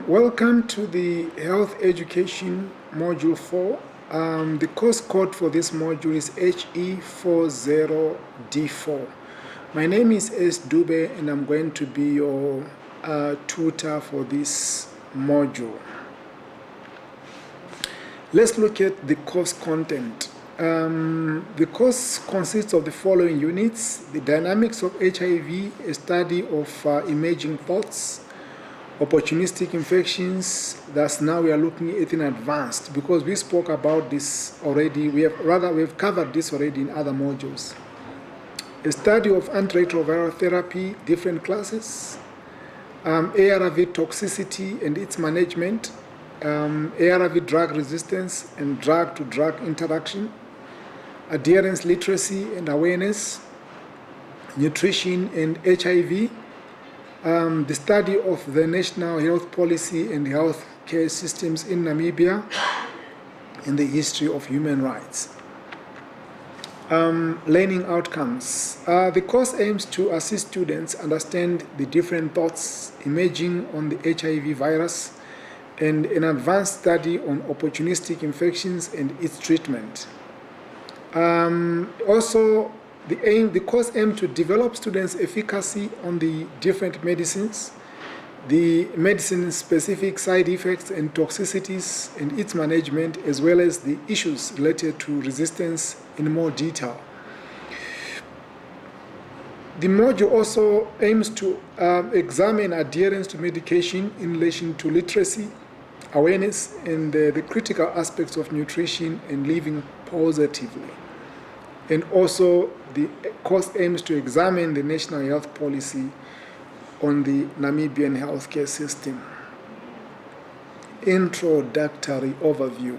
Welcome to the Health Education Module 4. The course code for this module is HE40D4. My name is S. Dube and I'm going to be your tutor for this module. Let's look at the course content. The course consists of the following units: the dynamics of HIV, a study of emerging thoughts, opportunistic infections. That's now we are looking at in advanced, because we spoke about this already. We've covered this already in other modules. A study of antiretroviral therapy, different classes, ARV toxicity and its management, ARV drug resistance and drug-to-drug interaction, adherence literacy and awareness, nutrition and HIV, the study of the national health policy and health care systems in Namibia, and the history of human rights. Learning outcomes. The course aims to assist students understand the different thoughts emerging on the HIV virus and an advanced study on opportunistic infections and its treatment. Also, the course aims to develop students' efficacy on the different medicines, the medicine-specific side effects and toxicities and its management, as well as the issues related to resistance in more detail. The module also aims to examine adherence to medication in relation to literacy, awareness, and the critical aspects of nutrition and living positively. And also, the course aims to examine the national health policy on the Namibian healthcare system. Introductory overview.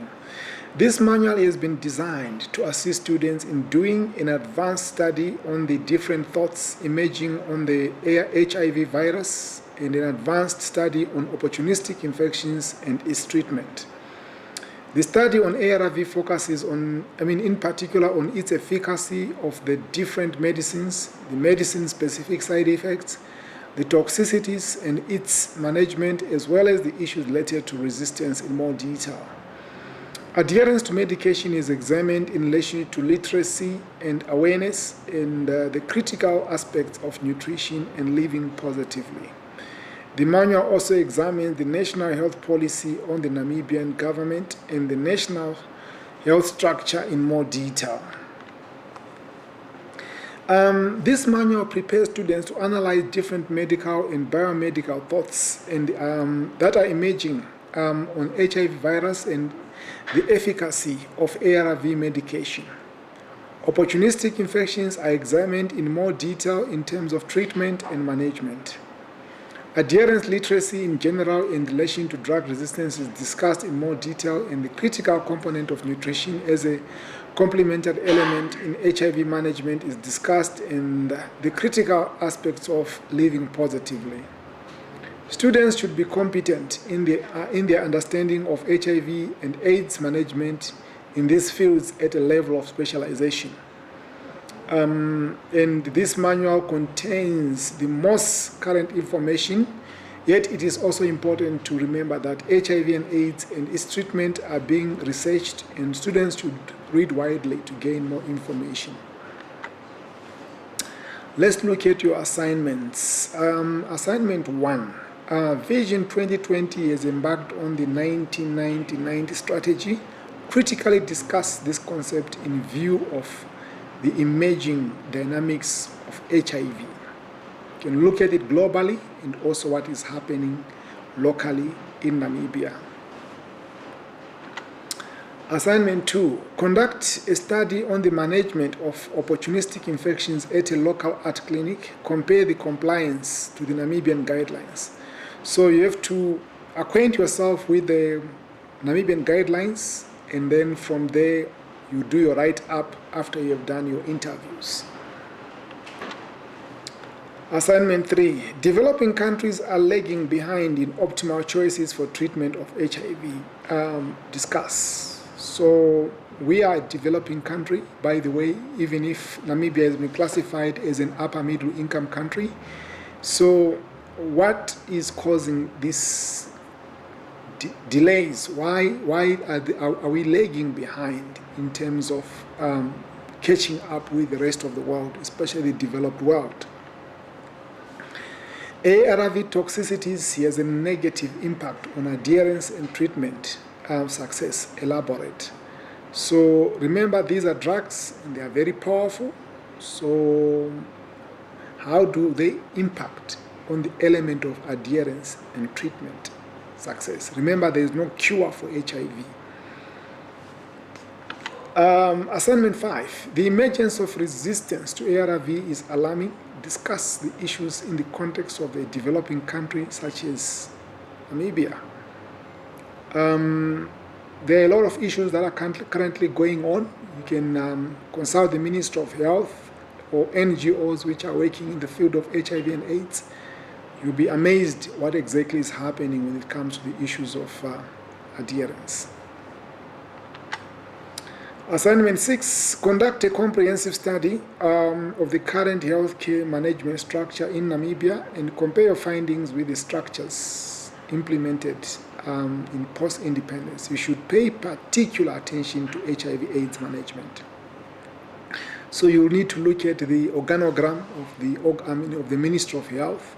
This manual has been designed to assist students in doing an advanced study on the different thoughts emerging on the HIV virus and an advanced study on opportunistic infections and its treatment. The study on ARV focuses in particular on its efficacy of the different medicines, the medicine-specific side effects, the toxicities and its management, as well as the issues related to resistance in more detail. Adherence to medication is examined in relation to literacy and awareness and the critical aspects of nutrition and living positively. The manual also examines the national health policy on the Namibian government and the national health structure in more detail. This manual prepares students to analyze different medical and biomedical thoughts and that are emerging on HIV virus and the efficacy of ARV medication. Opportunistic infections are examined in more detail in terms of treatment and management. Adherence literacy in general in relation to drug resistance is discussed in more detail, and the critical component of nutrition as a complementary element in HIV management is discussed, and the critical aspects of living positively. Students should be competent in their understanding of HIV and AIDS management in these fields at a level of specialization. And this manual contains the most current information, yet it is also important to remember that HIV and AIDS and its treatment are being researched, and students should read widely to gain more information. Let's look at your assignments. Assignment 1. Vision 2020 has embarked on the 1990 strategy. Critically discuss this concept in view of the emerging dynamics of HIV. You can look at it globally and also what is happening locally in Namibia. Assignment 2. Conduct a study on the management of opportunistic infections at a local art clinic. Compare the compliance to the Namibian guidelines. So you have to acquaint yourself with the Namibian guidelines, and then from there you do your write-up after you have done your interviews. Assignment 3. Developing countries are lagging behind in optimal choices for treatment of HIV. Discuss. So we are a developing country, by the way, even if Namibia has been classified as an upper middle income country. So what is causing this delays. Why are we lagging behind in terms of catching up with the rest of the world, especially the developed world? ARV toxicities has a negative impact on adherence and treatment success. Elaborate. So remember, these are drugs and they are very powerful. So how do they impact on the element of adherence and treatment success? Remember, there is no cure for HIV. Assignment 5. The emergence of resistance to ARV is alarming. Discuss the issues in the context of a developing country such as Namibia. There are a lot of issues that are currently going on. You can consult the Ministry of Health or NGOs which are working in the field of HIV and AIDS. You'll be amazed what exactly is happening when it comes to the issues of adherence. Assignment 6, conduct a comprehensive study of the current healthcare management structure in Namibia and compare your findings with the structures implemented in post-independence. You should pay particular attention to HIV/AIDS management. So you need to look at the organogram of the Ministry of Health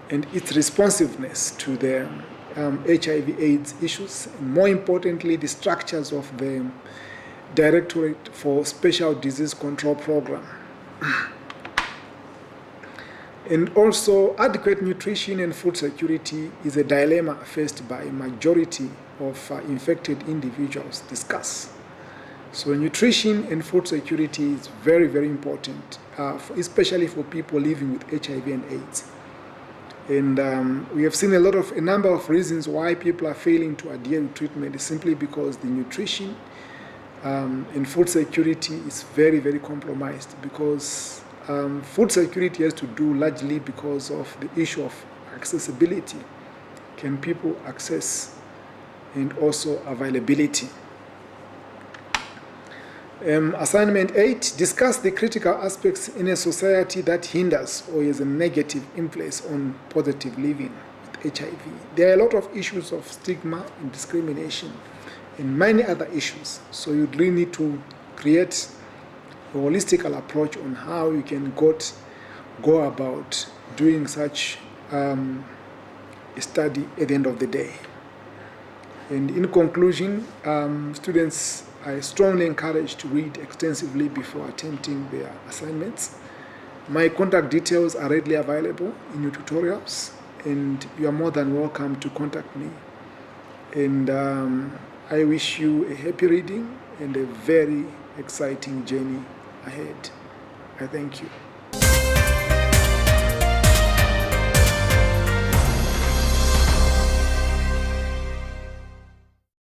and its responsiveness to the HIV/AIDS issues, and more importantly, the structures of the Directorate for Special Disease Control Program. And also, adequate nutrition and food security is a dilemma faced by a majority of infected individuals. Discuss. So nutrition and food security is very, very important, especially for people living with HIV and AIDS. And we have seen a number of reasons why people are failing to adhere to treatment. Simply because the nutrition and food security is very, very compromised, because food security has to do largely because of the issue of accessibility. Can people access, and also availability. Assignment 8, discuss the critical aspects in a society that hinders or has a negative influence on positive living with HIV. There are a lot of issues of stigma and discrimination and many other issues. So you really need to create a holistic approach on how you can go about doing such a study at the end of the day. And in conclusion, students are strongly encouraged to read extensively before attempting their assignments. My contact details are readily available in your tutorials, and you are more than welcome to contact me. And I wish you a happy reading and a very exciting journey ahead. I thank you.